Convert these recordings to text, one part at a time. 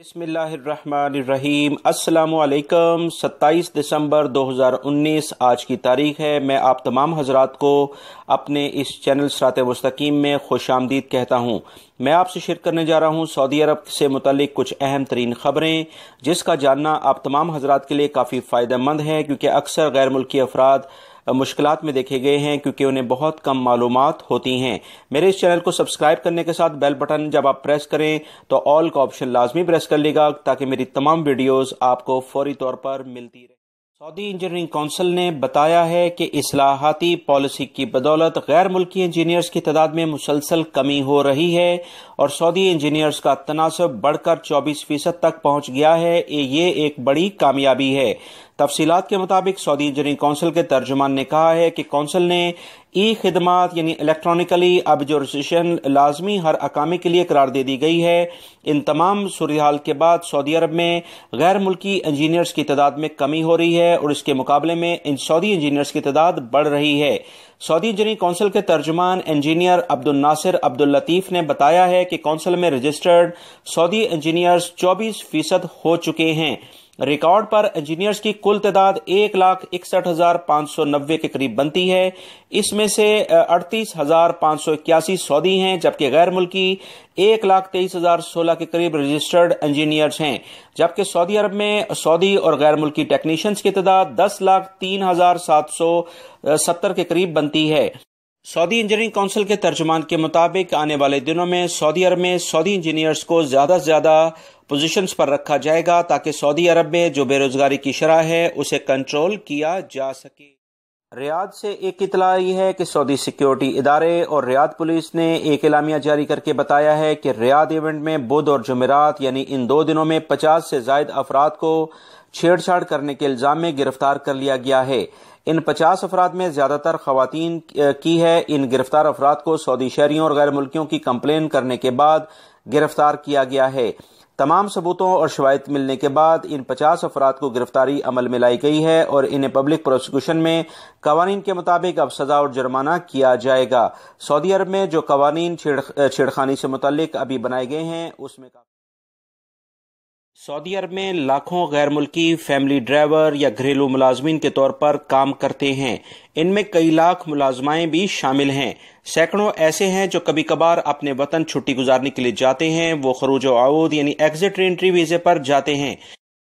بسم اللہ الرحمن الرحیم۔ السلام علیکم۔ 27 دسمبر 2019 آج کی تاریخ ہے۔ میں آپ تمام حضرات کو اپنے اس چینل صراط مستقیم میں خوش آمدید کہتا ہوں۔ میں آپ سے شیئر کرنے جا رہا ہوں سعودی عرب سے متعلق کچھ اہم ترین خبریں، جس کا جاننا آپ تمام حضرات کے لیے کافی فائدہ مند ہے، کیونکہ اکثر غیر ملکی افراد مشکلات میں دیکھے گئے ہیں کیونکہ انہیں بہت کم معلومات ہوتی ہیں۔ میرے اس چینل کو سبسکرائب کرنے کے ساتھ بیل بٹن جب آپ پریس کریں تو آل کا آپشن لازمی پریس کر لے گا تاکہ میری تمام ویڈیوز آپ کو فوری طور پر ملتی رہے۔ سعودی انجینئرنگ کونسل نے بتایا ہے کہ اصلاحاتی پالیسی کی بدولت غیر ملکی انجینئرز کی تعداد میں مسلسل کمی ہو رہی ہے اور سعودی انجینئرز کا تناسب بڑھ کر 24% تک پہنچ گیا ہے۔ یہ ایک بڑی کامیابی ہے۔ تفصیلات کے مطابق سعودی انجینئرنگ کونسل کے ترجمان نے کہا ہے کہ کونسل نے ای خدمات یعنی الیکٹرانکلی ابجورسیشن لازمی ہر اقامے کے لیے قرار دے دی گئی ہے۔ ان تمام صورتحال کے بعد سعودی عرب میں غیر ملکی انجینئرز کی تعداد میں کمی ہو رہی ہے اور اس کے مقابلے میں ان سعودی انجینئرز کی تعداد بڑھ رہی ہے۔ سعودی انجینئرنگ کونسل کے ترجمان انجینئر عبد الناصر عبد اللطیف نے بتایا ہے کہ کونسل میں رجسٹرڈ سعودی انجینئرز 24% ہو چکے ہیں۔ ریکارڈ پر انجینئرز کی کل تعداد 1,61,590 کے قریب بنتی ہے۔ اس میں سے 38,581 سعودی ہیں، جبکہ غیر ملکی 1,23,016 کے قریب رجسٹرڈ انجینئرز ہیں، جبکہ سعودی عرب میں سعودی اور غیر ملکی ٹیکنیشینز کی تعداد 10,03,770 کے قریب بنتی ہے۔ سعودی انجینئرنگ کونسل کے ترجمان کے مطابق آنے والے دنوں میں سعودی عرب میں سعودی انجینئرز کو زیادہ سے زیادہ پوزیشنز پر رکھا جائے گا تاکہ سعودی عرب میں جو بے روزگاری کی شرح ہے اسے کنٹرول کیا جا سکے۔ ریاض سے ایک اطلاع آئی ہے کہ سعودی سیکیورٹی ادارے اور ریاض پولیس نے ایک اعلامیہ جاری کر کے بتایا ہے کہ ریاض ایونٹ میں بدھ اور جمعرات یعنی ان 2 دنوں میں 50 سے زائد افراد کو چھیڑ چھاڑ کرنے کے الزام میں گرفتار کر لیا گیا ہے۔ ان 50 افراد میں زیادہ تر خواتین کی ہے۔ ان گرفتار افراد کو سعودی شہریوں اور غیر ملکیوں کی کمپلین کرنے کے بعد گرفتار کیا گیا ہے۔ تمام ثبوتوں اور شواہد ملنے کے بعد ان 50 افراد کو گرفتاری عمل میں لائی گئی ہے اور انہیں پبلک پروسیکیوشن میں قوانین کے مطابق اب سزا اور جرمانہ کیا جائے گا۔ سعودی عرب میں جو قوانین چھیڑخانی سے متعلق ابھی بنائے گئے ہیں اس میں سعودی عرب میں لاکھوں غیر ملکی فیملی ڈرائیور یا گھریلو ملازمین کے طور پر کام کرتے ہیں۔ ان میں کئی لاکھ ملازمائیں بھی شامل ہیں۔ سینکڑوں ایسے ہیں جو کبھی کبھار اپنے وطن چھٹی گزارنے کے لیے جاتے ہیں۔ وہ خروج و عود یعنی ایگزٹ ری انٹری ویزے پر جاتے ہیں۔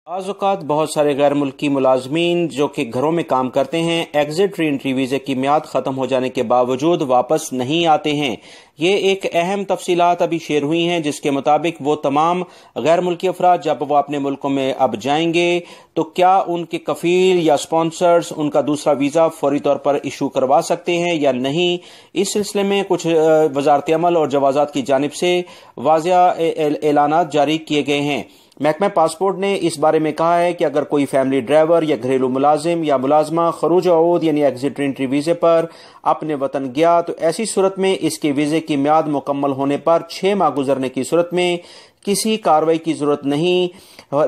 بعض اوقات بہت سارے غیر ملکی ملازمین جو کہ گھروں میں کام کرتے ہیں ایگزٹ ری انٹری ویزے کی میعاد ختم ہو جانے کے باوجود واپس نہیں آتے ہیں۔ یہ ایک اہم تفصیلات ابھی شیئر ہوئی ہیں جس کے مطابق وہ تمام غیر ملکی افراد جب وہ اپنے ملکوں میں اب جائیں گے تو کیا ان کے کفیل یا سپانسرز ان کا دوسرا ویزا فوری طور پر ایشو کروا سکتے ہیں یا نہیں۔ اس سلسلے میں کچھ وزارت عمل اور جوازات کی جانب سے واضح اعلانات جاری کیے گئے ہیں۔ محکمہ پاسپورٹ نے اس بارے میں کہا ہے کہ اگر کوئی فیملی ڈرائیور یا گھریلو ملازم یا ملازمہ خروج و عود یعنی ایگزٹ ری انٹری ویزے پر اپنے وطن گیا تو ایسی صورت میں اس کے ویزے کی میعاد مکمل ہونے پر 6 ماہ گزرنے کی صورت میں کسی کارروائی کی ضرورت نہیں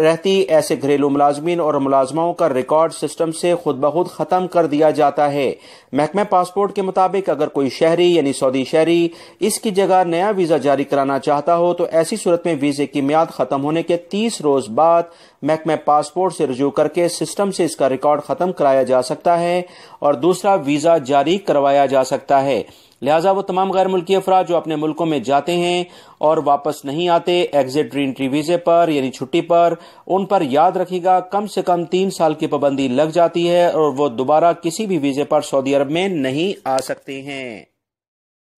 رہتی۔ ایسے گھریلو ملازمین اور ملازماؤں کا ریکارڈ سسٹم سے خود بخود ختم کر دیا جاتا ہے۔ محکمہ پاسپورٹ کے مطابق اگر کوئی شہری یعنی سعودی شہری اس کی جگہ نیا ویزا جاری کرانا چاہتا ہو تو ایسی صورت میں ویزے کی میعاد ختم ہونے کے 30 روز بعد محکمہ پاسپورٹ سے رجوع کر کے سسٹم سے اس کا ریکارڈ ختم کرایا جا سکتا ہے اور دوسرا ویزا جاری کروایا جا سکتا ہے۔ لہٰذا وہ تمام غیر ملکی افراد جو اپنے ملکوں میں جاتے ہیں اور واپس نہیں آتے ایگزٹ ری انٹری ویزے پر یعنی چھٹی پر، ان پر یاد رکھے گا کم سے کم 3 سال کی پابندی لگ جاتی ہے اور وہ دوبارہ کسی بھی ویزے پر سعودی عرب میں نہیں آ سکتے ہیں۔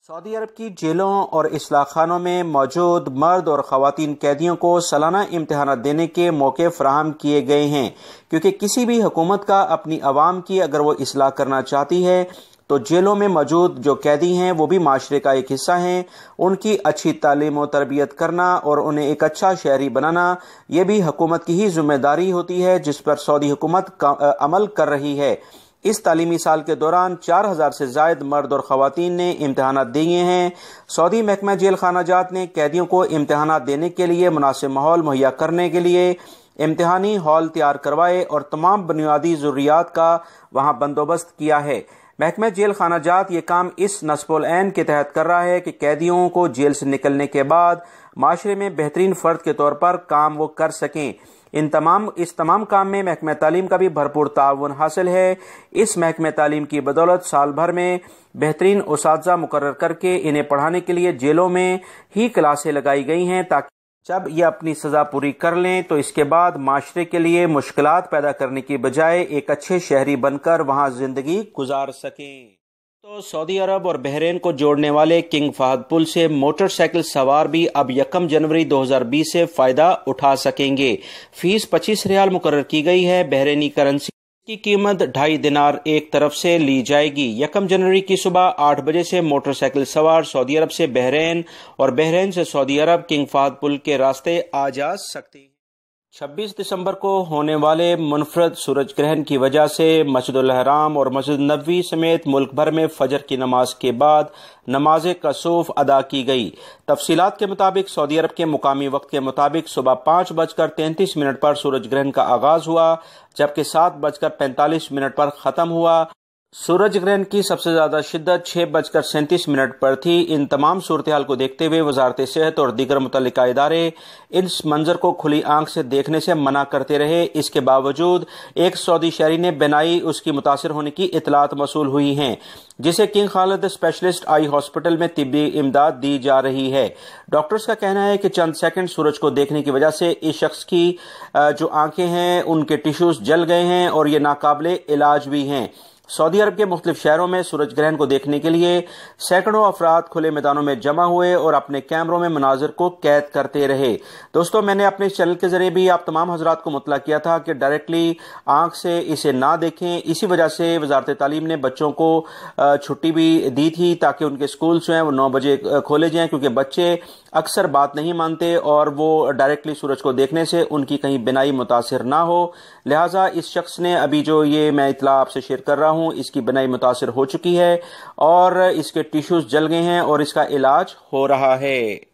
سعودی عرب کی جیلوں اور اصلاح خانوں میں موجود مرد اور خواتین قیدیوں کو سالانہ امتحانات دینے کے موقع فراہم کیے گئے ہیں، کیونکہ کسی بھی حکومت کا اپنی عوام کی اگر وہ اصلاح کرنا چاہتی ہے تو جیلوں میں موجود جو قیدی ہیں وہ بھی معاشرے کا ایک حصہ ہیں۔ ان کی اچھی تعلیم و تربیت کرنا اور انہیں ایک اچھا شہری بنانا یہ بھی حکومت کی ہی ذمہ داری ہوتی ہے جس پر سعودی حکومت عمل کر رہی ہے۔ اس تعلیمی سال کے دوران 4,000 سے زائد مرد اور خواتین نے امتحانات دیے ہیں۔ سعودی محکمہ جیل خانہ جات نے قیدیوں کو امتحانات دینے کے لیے مناسب ماحول مہیا کرنے کے لیے امتحانی ہال تیار کروائے اور تمام بنیادی ضروریات کا وہاں بندوبست کیا ہے۔ محکمہ جیل خانہ جات یہ کام اس نصب العین کے تحت کر رہا ہے کہ قیدیوں کو جیل سے نکلنے کے بعد معاشرے میں بہترین فرد کے طور پر کام وہ کر سکیں۔ اس تمام کام میں محکمہ تعلیم کا بھی بھرپور تعاون حاصل ہے۔ اس محکمہ تعلیم کی بدولت سال بھر میں بہترین اساتذہ مقرر کر کے انہیں پڑھانے کے لیے جیلوں میں ہی کلاسیں لگائی گئی ہیں تاکہ جب یہ اپنی سزا پوری کر لیں تو اس کے بعد معاشرے کے لیے مشکلات پیدا کرنے کی بجائے ایک اچھے شہری بن کر وہاں زندگی گزار سکیں۔ تو سعودی عرب اور بحرین کو جوڑنے والے کنگ فہد پل سے موٹر سائیکل سوار بھی اب 1 جنوری 2020 سے فائدہ اٹھا سکیں گے۔ فیس 25 ریال مقرر کی گئی ہے۔ بحرینی کرنسی کی قیمت 2.5 دینار ایک طرف سے لی جائے گی۔ 1 جنوری کی صبح 8 بجے سے موٹر سائیکل سوار سعودی عرب سے بحرین اور بحرین سے سعودی عرب کنگ فہد پل کے راستے آ جا سکتے ہیں۔ 26 دسمبر کو ہونے والے منفرد سورج گرہن کی وجہ سے مسجد الحرام اور مسجد نبوی سمیت ملک بھر میں فجر کی نماز کے بعد نماز کسوف ادا کی گئی۔ تفصیلات کے مطابق سعودی عرب کے مقامی وقت کے مطابق صبح 5:33 پر سورج گرہن کا آغاز ہوا، جبکہ 7:45 پر ختم ہوا۔ سورج گرہن کی سب سے زیادہ شدت 6:37 پر تھی۔ ان تمام صورتحال کو دیکھتے ہوئے وزارت صحت اور دیگر متعلقہ ادارے اس منظر کو کھلی آنکھ سے دیکھنے سے منع کرتے رہے۔ اس کے باوجود ایک سعودی شہری نے بینائی اس کی متاثر ہونے کی اطلاعات موصول ہوئی ہیں، جسے کنگ خالد اسپیشلسٹ آئی ہاسپٹل میں طبی امداد دی جا رہی ہے۔ ڈاکٹرز کا کہنا ہے کہ چند سیکنڈ سورج کو دیکھنے کی وجہ سے اس شخص کی جو آنکھیں ہیں ان کے ٹیشوز جل گئے ہیں اور یہ ناقابل علاج بھی ہیں۔ سعودی عرب کے مختلف شہروں میں سورج گرہن کو دیکھنے کے لیے سینکڑوں افراد کھلے میدانوں میں جمع ہوئے اور اپنے کیمروں میں مناظر کو قید کرتے رہے۔ دوستو، میں نے اپنے اس چینل کے ذریعے بھی آپ تمام حضرات کو مطلع کیا تھا کہ ڈائریکٹلی آنکھ سے اسے نہ دیکھیں۔ اسی وجہ سے وزارت تعلیم نے بچوں کو چھٹی بھی دی تھی تاکہ ان کے سکولز جو ہیں وہ 9 بجے کھولے جائیں، کیونکہ بچے اکثر بات نہیں مانتے اور وہ ڈائریکٹلی سورج کو دیکھنے سے ان کی کہیں بینائی متاثر نہ ہو۔ لہٰذا اس شخص نے ابھی جو یہ میں اطلاع آپ سے شیئر کر رہا ہوں، اس کی بینائی متاثر ہو چکی ہے اور اس کے ٹیشوز جل گئے ہیں اور اس کا علاج ہو رہا ہے۔